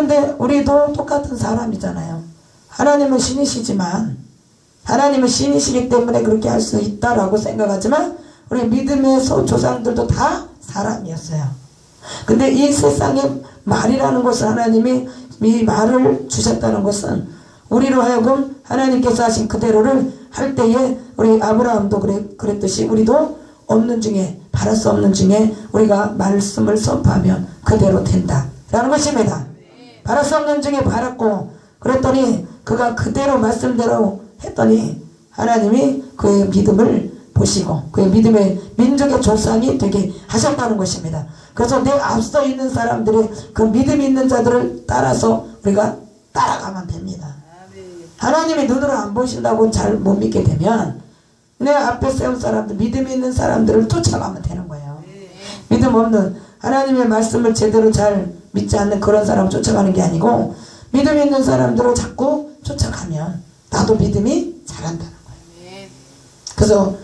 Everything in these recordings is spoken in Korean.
그런데 우리도 똑같은 사람이잖아요. 하나님은 신이시지만, 하나님은 신이시기 때문에 그렇게 할 수 있다라고 생각하지만, 우리 믿음의 조상들도 다 사람이었어요. 근데 이 세상에 말이라는 것을 하나님이 이 말을 주셨다는 것은 우리로 하여금 하나님께서 하신 그대로를 할 때에 우리 아브라함도 그랬듯이 우리도 없는 중에, 바랄 수 없는 중에 우리가 말씀을 선포하면 그대로 된다 라는 것입니다. 바랄 수 없는 중에 바랐고, 그랬더니 그가 그대로 말씀대로 했더니 하나님이 그의 믿음을 보시고 그의 믿음의 민족의 조상이 되게 하셨다는 것입니다. 그래서 내 앞서 있는 사람들의 그 믿음 있는 자들을 따라서 우리가 따라가면 됩니다. 하나님이 눈으로 안 보신다고 잘 못 믿게 되면 내 앞에 세운 사람들, 믿음 있는 사람들을 쫓아가면 되는 거예요. 믿음 없는, 하나님의 말씀을 제대로 잘 믿지 않는 그런 사람을 쫓아가는 게 아니고, 믿음 있는 사람들을 자꾸 쫓아가면 나도 믿음이 자란다는 거예요. 그래서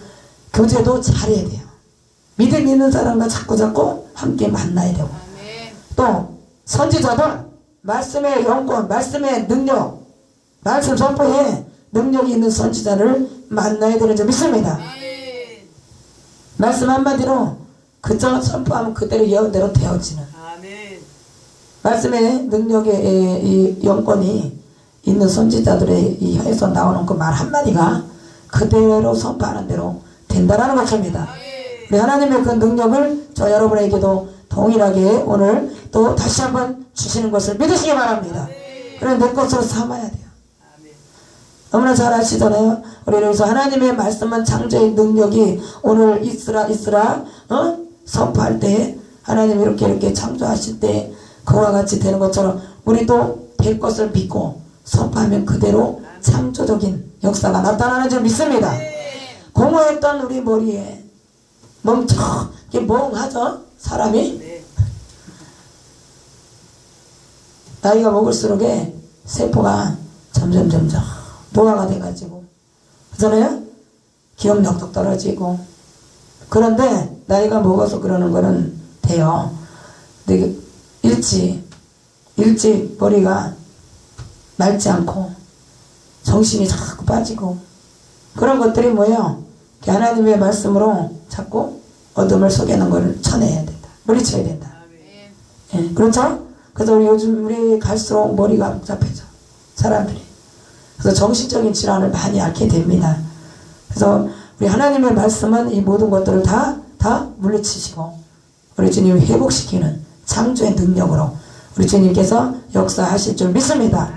교제도 잘해야 돼요. 믿음 있는 사람과 자꾸 함께 만나야 되고, 또 선지자도 말씀의 영권, 말씀의 능력, 말씀 선포에 능력이 있는 선지자를 만나야 되는 줄 믿습니다. 말씀 한마디로 그저 선포하면 그대로 예언대로 되어지는, 말씀의 능력의 이 영권이 있는 선지자들의 이 혀에서 나오는 그 말 한마디가 그대로 선포하는 대로 된다라는 것입니다. 우리 하나님의 그 능력을 저 여러분에게도 동일하게 오늘 또 다시 한번 주시는 것을 믿으시기 바랍니다. 그래 내 것으로 삼아야 돼요. 너무나 잘 아시잖아요. 우리 여기서 하나님의 말씀은 창조의 능력이 오늘 있으라 선포할 때 하나님이 이렇게 창조하실 때 그와 같이 되는 것처럼 우리도 될 것을 믿고 선포하면 그대로 창조적인 역사가 나타나는 줄 믿습니다. 공허했던 우리 머리에 멍하죠? 사람이? 나이가 먹을수록 세포가 점점 노화가 돼가지고, 그렇잖아요? 기억력도 떨어지고. 그런데 나이가 먹어서 그러는 거는 돼요. 근데 일찍 머리가 맑지 않고 정신이 자꾸 빠지고, 그런 것들이 뭐예요? 하나님의 말씀으로 자꾸 어둠을 속이는 걸 쳐내야 된다. 물리쳐야 된다. 예, 그렇죠? 그래서 요즘 우리 갈수록 머리가 복잡해져, 사람들이. 그래서 정신적인 질환을 많이 앓게 됩니다. 그래서 우리 하나님의 말씀은 이 모든 것들을 다 물리치시고 우리 주님이 회복시키는 창조의 능력으로 우리 주님께서 역사하실 줄 믿습니다.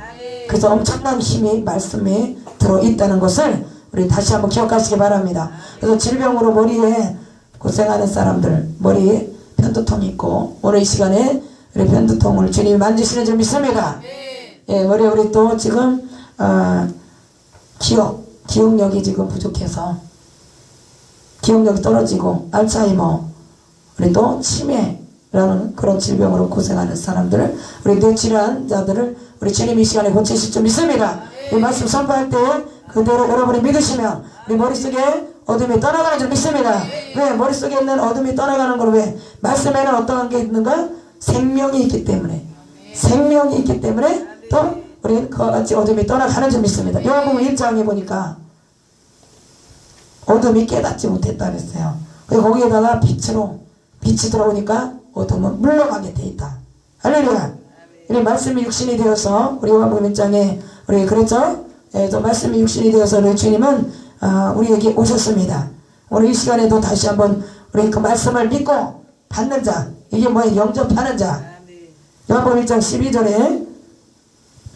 그래서 엄청난 힘이 말씀에 들어있다는 것을 우리 다시 한번 기억하시기 바랍니다. 그래서 질병으로 머리에 고생하는 사람들, 머리에 편두통이 있고, 오늘 이 시간에 우리 편두통을 주님이 만지시는 줄 믿습니다. 예, 우리 또 지금 기억력이 지금 부족해서 기억력이 떨어지고 알츠하이머, 우리 또 치매라는 그런 질병으로 고생하는 사람들을, 우리 뇌질환자들을 우리 주님 이 시간에 고치실 줄 믿습니다. 이 말씀 선포할 때 그대로 여러분이 믿으시면 우리 머릿속에 어둠이 떠나가는 줄 믿습니다. 왜? 머릿속에 있는 어둠이 떠나가는 걸 왜? 말씀에는 어떠한 게 있는가? 생명이 있기 때문에. 생명이 있기 때문에 또 우리 그와 같이 어둠이 떠나가는 줄 믿습니다. 요한복음 1장에 보니까 어둠이 깨닫지 못했다 그랬어요. 그리고 거기에다가 빛이 들어오니까 어둠은 물러가게 돼 있다. 할렐루야. 우리 말씀이 육신이 되어서 우리 요한복음 1장에 우리 그랬죠? 예, 또 말씀이 육신이 되어서 우리 주님은 우리에게 오셨습니다. 오늘 이 시간에도 다시 한번 우리 그 말씀을 믿고 받는 자, 이게 뭐예요? 영접하는 자. 요한복음 1장 12절에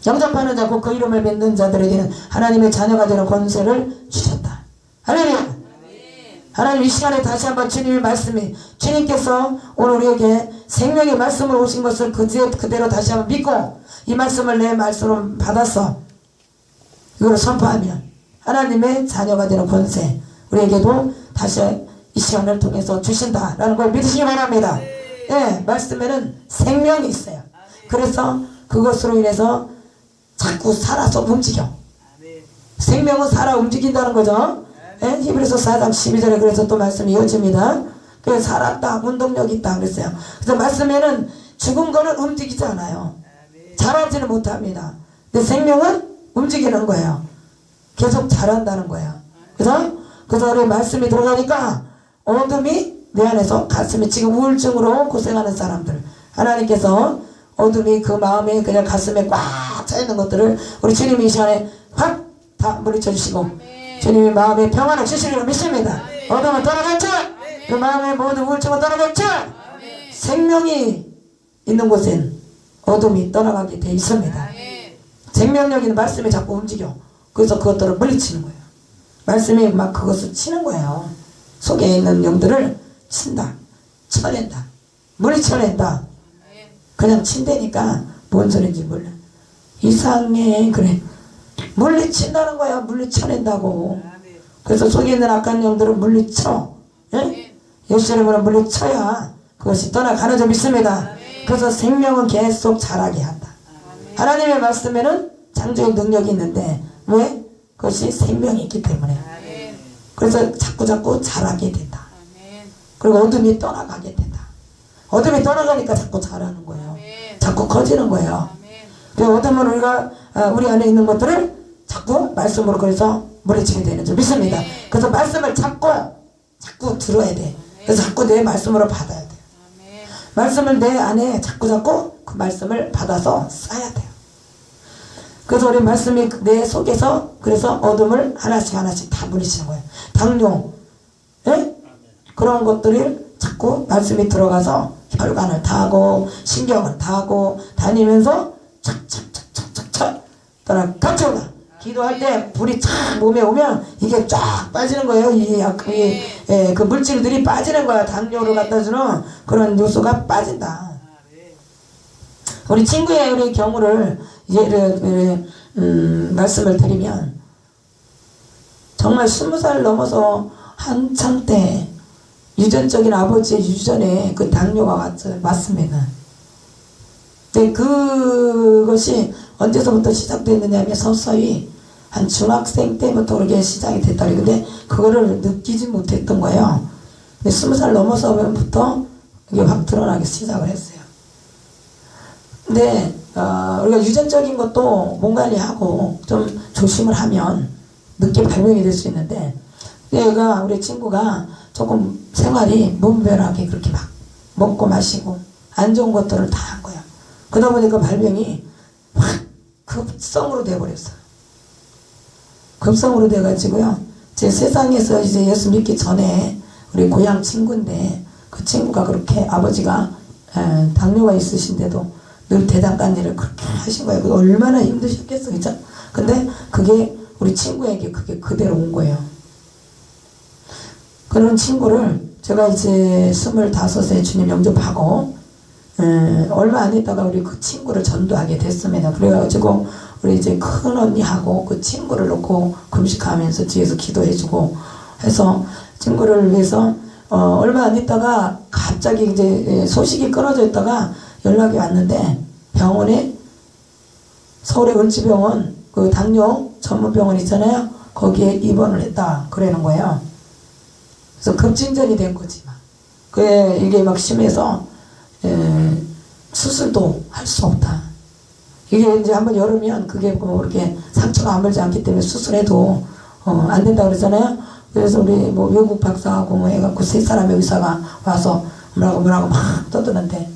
영접하는 자, 곧 그 이름을 믿는 자들에게는 하나님의 자녀가 되는 권세를 주셨다. 할렐루야. 하나님 이 시간에 다시 한번 주님의 말씀이, 주님께서 오늘 우리에게 생명의 말씀으로 오신 것을 그대로 다시 한번 믿고 이 말씀을 내 말씀으로 받아서 이걸 선포하면 하나님의 자녀가 되는 권세 우리에게도 다시 이 시간을 통해서 주신다라는 걸 믿으시기 바랍니다. 예, 말씀에는 생명이 있어요. 그래서 그것으로 인해서 자꾸 살아서 움직여. 생명은 살아 움직인다는 거죠. 예? 히브리서 4장 12절에 그래서 또 말씀이 이어집니다. 그래서 살았다, 운동력 있다 그랬어요. 그래서 말씀에는 죽은 거는 움직이지 않아요. 자라지는 못합니다. 근데 생명은 움직이는 거예요. 계속 자란다는 거예요. 그래서 우리 말씀이 들어가니까 어둠이 내 안에서 가슴에 지금 우울증으로 고생하는 사람들, 하나님께서 어둠이 그 마음에 그냥 가슴에 꽉 차있는 것들을 우리 주님이 이 시간에 확 다 물리쳐 주시고 주님이 마음에 평안을 주시리라 믿습니다. 어둠은 떠나갔죠? 그 마음의 모든 우울증은 떠나갔죠? 생명이 있는 곳엔 어둠이 떠나가게 돼 있습니다. 생명력 있는 말씀이 자꾸 움직여. 그래서 그것들을 물리치는 거예요. 말씀이 막 그것을 치는 거예요. 속에 있는 영들을 친다, 쳐낸다, 물리쳐낸다. 그냥 친다니까 뭔 소리인지 몰라. 이상해. 그래, 물리친다는 거야. 물리쳐낸다고. 그래서 속에 있는 악한 영들을 물리쳐. 예? 예수 이름으로 물리쳐야 그것이 떠나가는 줄 믿습니다. 그래서 생명은 계속 자라게 한다. 하나님의 말씀에는 창조의 능력이 있는데 왜? 그것이 생명이 있기 때문에. 그래서 자꾸 자라게 된다. 그리고 어둠이 떠나가게 된다. 어둠이 떠나가니까 자꾸 자라는 거예요. 자꾸 커지는 거예요. 그래서 어둠은 우리 안에 있는 것들을 자꾸 말씀으로 그래서 물리치게 되는 줄 믿습니다. 그래서 말씀을 자꾸 들어야 돼. 그래서 자꾸 내 말씀으로 받아야 돼. 말씀을 내 안에 자꾸 그 말씀을 받아서 쌓아야 돼요. 그래서 우리 말씀이 내 속에서 그래서 어둠을 하나씩 다 물리치는 거예요. 당뇨, 예? 그런 것들을 자꾸 말씀이 들어가서 혈관을 타고 신경을 타고 다니면서 착착착착착착 떠나가죠. 기도할 때 불이 착 몸에 오면 이게 쫙 빠지는 거예요. 그 물질들이 빠지는 거야. 당뇨를 갖다 주는 그런 요소가 빠진다. 우리 친구의 우리 경우를 말씀을 드리면 정말 20살 넘어서 한창 때 유전적인 아버지의 유전에 그 당뇨가 왔습니다. 근데 그것이 언제서부터 시작됐느냐면 서서히 한 중학생 때부터 그렇게 시작이 됐다. 근데 그거를 느끼지 못했던 거예요. 근데 20살 넘어서부터 이게 확 드러나기 시작을 했어요. 근데 우리가 유전적인 것도 몸 관리하고 좀 조심을 하면 늦게 발명이 될 수 있는데, 얘가 우리 친구가 조금 생활이 무분별하게 그렇게 막 먹고 마시고 안 좋은 것들을 다 한 거야. 그러다 보니까 발명이 확 급성으로 돼버렸어요. 급성으로 돼가지고요. 제 세상에서 이제 예수 믿기 전에 우리 고향 친구인데 그 친구가 그렇게 아버지가 당뇨가 있으신데도 늘 대장간 일을 그렇게 하신 거예요. 그게 얼마나 힘드셨겠어, 그죠? 근데 그게 우리 친구에게 그게 그대로 온 거예요. 그런 친구를 제가 이제 25세 주님 영접하고 얼마 안 있다가 우리 그 친구를 전도하게 됐습니다. 그래가지고 우리 이제 큰 언니하고 그 친구를 놓고 금식하면서 뒤에서 기도해주고 해서 친구를 위해서 얼마 안 있다가 갑자기 이제 소식이 끊어져 있다가 연락이 왔는데 병원에 서울의 을지병원 그 당뇨 전문병원 있잖아요. 거기에 입원을 했다 그러는 거예요. 그래서 급진전이 된 거지 막. 그게 이게 막 심해서 수술도 할 수 없다. 이게 이제 한번 열으면 그게 뭐 이렇게 상처가 아물지 않기 때문에 수술해도 안 된다 그러잖아요. 그래서 우리 뭐 외국 박사하고 뭐 해갖고 세 사람의 의사가 와서 뭐라고 막 떠드는데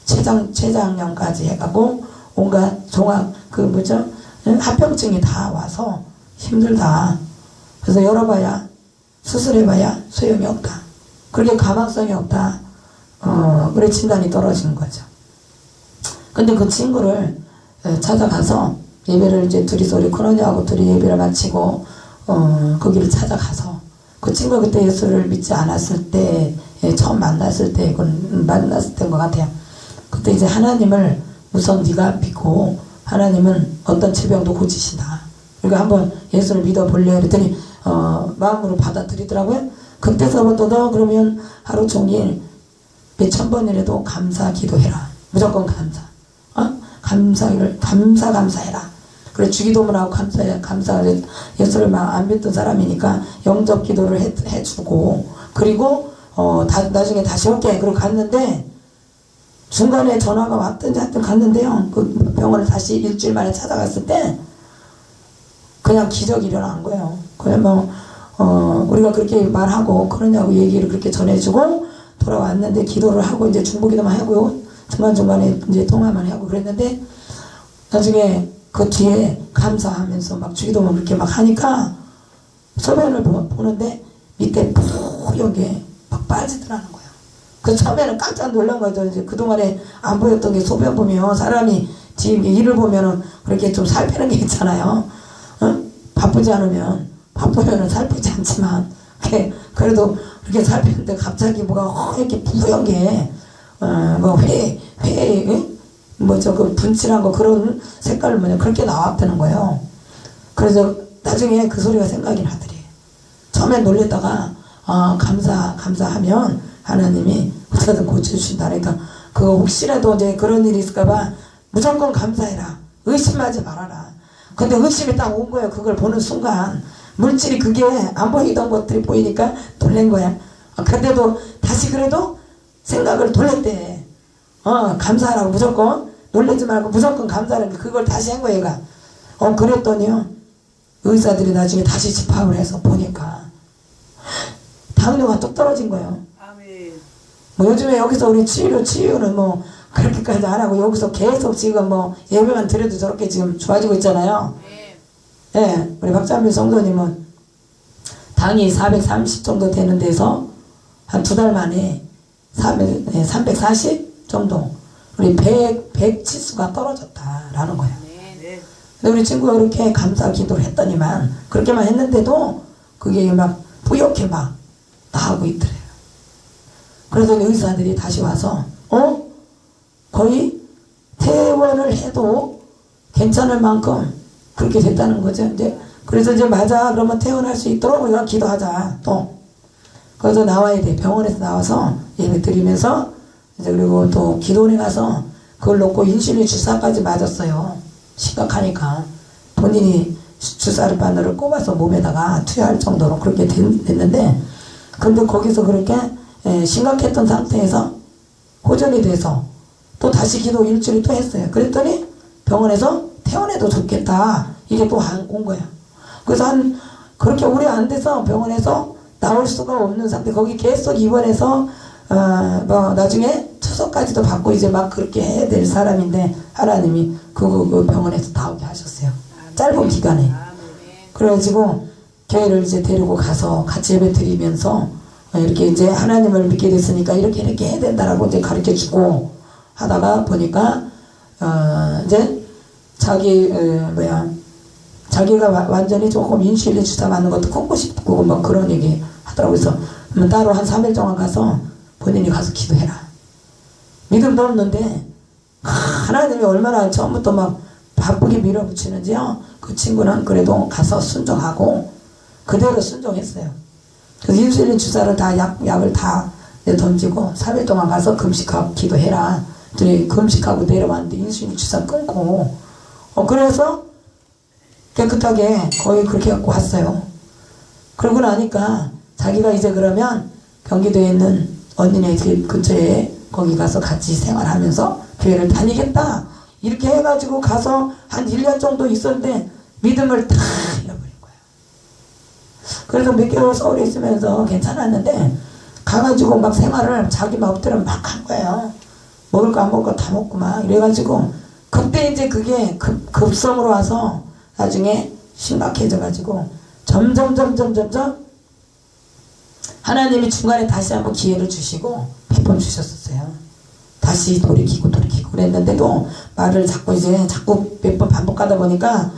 췌장염까지 해갖고 온갖 종합 합병증이 다 와서 힘들다. 그래서 열어봐야 수술해봐야 소용이 없다. 그렇게 가망성이 없다. 그래 진단이 떨어지는 거죠. 근데 그 친구를 찾아가서 예배를 이제 둘이서 우리 큰언니하고 둘이 예배를 마치고 거기를 찾아가서 그 친구가 그때 예수를 믿지 않았을 때 처음 만났을 때 만났을 때인 것 같아요. 그때 이제 하나님을 우선 네가 믿고 하나님은 어떤 질병도 고치신다. 그러니까 한번 예수를 믿어볼래 그랬더니 마음으로 받아들이더라고요. 그때서부터 너 그러면 하루 종일 몇천 번이라도 감사 기도해라. 무조건 감사. 감사해라. 그래 주기도문하고 감사 예수를 막 안 믿던 사람이니까 영접 기도를 해주고 그리고 나중에 다시 올게. 그러고 갔는데 중간에 전화가 왔든지 하여튼 갔는데요. 그 병원을 다시 일주일 만에 찾아갔을 때 그냥 기적이 일어난 거예요. 그냥 우리가 그렇게 말하고 그러냐고 얘기를 그렇게 전해주고 돌아왔는데 기도를 하고 이제 중보기도만 하고요. 중간중간에 이제 통화만 하고 그랬는데 나중에 그 뒤에 감사하면서 막 주기도만 그렇게 막 하니까 소변을 보는데 밑에 뿌옇게 막 빠지더라는 거예요. 그 처음에는 깜짝 놀란 거죠. 이제 그동안에 안 보였던 게 소변 보면 사람이 뒤에 일을 보면은 그렇게 좀 살피는 게 있잖아요. 바쁘지 않으면 바쁘면은 살피지 않지만 그래도 그렇게 살피는데 갑자기 뭐가 이렇게 뿌옇게 그 분칠한 거 그런 색깔을 그렇게 나왔다는 거예요. 그래서 나중에 그 소리가 생각이 나더래. 처음에 놀랬다가 감사하면 하나님이 어떻게든 고쳐주신다. 그러니까 그거 혹시라도 이제 그런 일이 있을까봐 무조건 감사해라. 의심하지 말아라. 근데 의심이 딱 온 거예요. 그걸 보는 순간 물질이 그게 안 보이던 것들이 보이니까 놀란 거야. 근데도 다시 그래도 생각을 돌렸대. 감사하라고 무조건 놀라지 말고 무조건 감사하라고 그걸 다시 한 거예요. 얘가. 그랬더니요. 의사들이 나중에 다시 집합을 해서 보니까 당뇨가 뚝 떨어진 거예요. 아멘. 요즘에 여기서 우리 치유는 그렇게까지 안 하고 여기서 계속 지금 예배만 드려도 저렇게 지금 좋아지고 있잖아요. 네. 우리 박찬민 성도님은 당이 430 정도 되는 데서 한 2달 만에 340 정도 우리 100 치수가 떨어졌다라는 거예요. 근데 우리 친구가 그렇게 감사 기도를 했더니만 그렇게만 했는데도 그게 막 뿌옇게 막 나오고 있더래요. 그래서 의사들이 다시 와서 거의 퇴원을 해도 괜찮을 만큼 그렇게 됐다는 거죠. 이제 그래서 이제 맞아 그러면 퇴원할 수 있도록 우리가 기도하자 또. 그래서 나와야 돼. 병원에서 나와서 예배 드리면서 이제 그리고 또 기도원에 가서 그걸 놓고 인슐린 주사까지 맞았어요. 심각하니까 본인이 주사를 바늘을 꼽아서 몸에다가 투여할 정도로 그렇게 됐는데 근데 거기서 그렇게 심각했던 상태에서 호전이 돼서 또 다시 기도 일주일 또 했어요. 그랬더니 병원에서 퇴원해도 좋겠다 이게 또 온 거야. 그래서 그렇게 오래 안 돼서 병원에서 나올 수가 없는 상태. 거기 계속 입원해서 나중에 투석까지도 받고 이제 막 그렇게 해야 될 사람인데 하나님이 그 병원에서 나오게 하셨어요. 짧은 기간에. 그래가지고 교회를 이제 데리고 가서 같이 예배 드리면서 이렇게 이제 하나님을 믿게 됐으니까 이렇게 해야 된다라고 이제 가르쳐 주고 하다가 보니까 이제 자기가 완전히 조금 인슐린 주사 맞는 것도 끊고 싶고 막 그런 얘기 하더라고요. 그래서 따로 한 3일 동안 가서 본인이 가서 기도해라. 믿음도 없는데 하나님이 얼마나 처음부터 막 바쁘게 밀어붙이는지요. 그 친구는 그래도 가서 순종하고 그대로 순종했어요. 그래서 인슐린 주사를 다 약을 다 던지고 3일 동안 가서 금식하고 기도해라. 그랬더니 금식하고 내려왔는데 인슐린 주사 끊고 그래서 깨끗하게 거의 그렇게 갖고 왔어요. 그러고 나니까 자기가 이제 그러면 경기도에 있는 언니네 집 근처에 거기 가서 같이 생활하면서 교회를 다니겠다 이렇게 해가지고 가서 한 1년 정도 있었는데 믿음을 다 잃어버린 거예요. 그래서 몇 개월 서울에 있으면서 괜찮았는데 가가지고 막 생활을 자기 마음대로 막 한 거예요. 먹을 거 안 먹을 거 다 먹고 막 이래가지고 그때 이제 그게 급성으로 와서 나중에 심각해져가지고 점점 하나님이 중간에 다시 한번 기회를 주시고 비법 주셨었어요. 다시 돌이키고 그랬는데도 말을 자꾸 몇 번 반복하다 보니까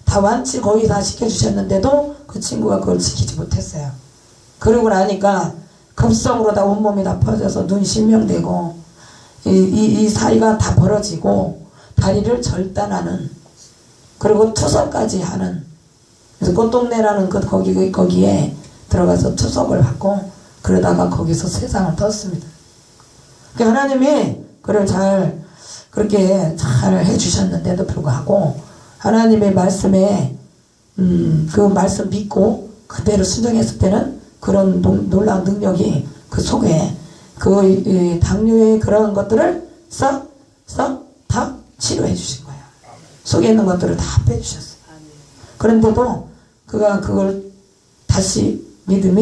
다 완치 거의 다 시켜주셨는데도 그 친구가 그걸 지키지 못했어요. 그러고 나니까 급성으로 다 온몸이 다 퍼져서 눈 실명되고 이 사이가 다 벌어지고 다리를 절단하는 그리고 투석까지 하는 그래서 꽃동네라는 거기에 들어가서 투석을 받고 그러다가 거기서 세상을 떴습니다. 그러니까 하나님이 그걸 그렇게 잘 해주셨는데도 불구하고 하나님의 말씀에 그 말씀 믿고 그대로 순종했을 때는 그런 놀라운 능력이 그 속에 그 당뇨의 그런 것들을 다 치료해 주신 거야. 속에 있는 것들을 다 빼주셨어. 그런데도 그가 그걸 다시 믿음이